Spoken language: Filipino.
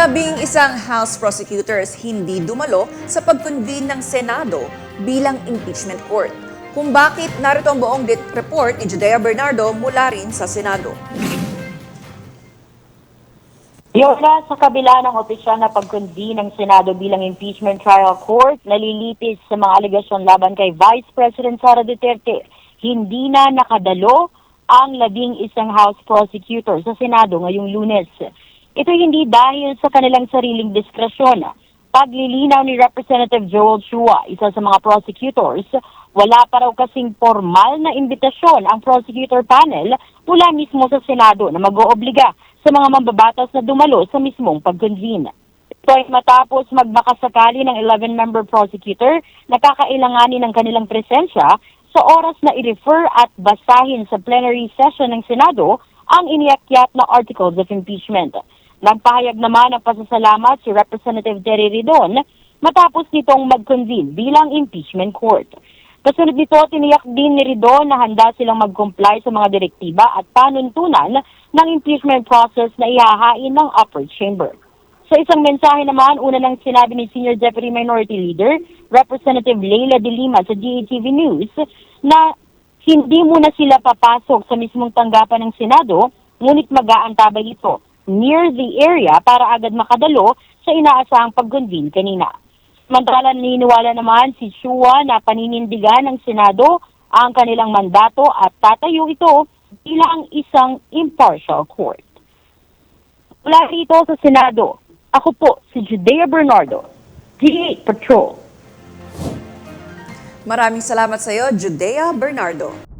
11 House prosecutors hindi dumalo sa pag-convene ng Senado bilang impeachment court. Kung bakit, narito ang buong report ni Judea Bernardo mula rin sa Senado. Yona, sa kabila ng opisyal na pag-convene ng Senado bilang impeachment trial court, nalilitis sa mga alegasyon laban kay Vice President Sara Duterte, hindi na nakadalo ang 11 House prosecutors sa Senado ngayong Lunes. Ito hindi dahil sa kanilang sariling diskresyon. Paglilinaw ni Representative Joel Chua, isa sa mga prosecutors, wala pa raw kasing formal na imbitasyon ang prosecutor panel mula mismo sa Senado na mag-oobliga sa mga mambabatas na dumalo sa mismong pag-convene. Ito ay matapos magmakasakali ng 11-member prosecutor na kakailanganin ng kanilang presensya sa oras na i-refer at basahin sa plenary session ng Senado ang iniakyat na articles of impeachment. Nagpahayag naman ng pasasalamat si Representative Terry Ridon matapos nitong mag-convene bilang impeachment court. Kasunod nito, tiniyak din ni Ridon na handa silang mag-comply sa mga direktiba at panuntunan ng impeachment process na ihahain ng upper chamber. Sa isang mensahe naman, una nang sinabi ni Senior Deputy Minority Leader, Representative Leila de Lima sa GATV News na hindi muna sila papasok sa mismong tanggapan ng Senado, ngunit mag-aantabay ito near the area para agad makadalo sa inaasahang pag-convene kanina. Samantala, naniniwala naman si Chua na paninindigan ng Senado ang kanilang mandato at tatayo ito bilang isang impartial court. Mula rito sa Senado, ako po si Judea Bernardo, D8 Patrol. Maraming salamat sa iyo, Judea Bernardo.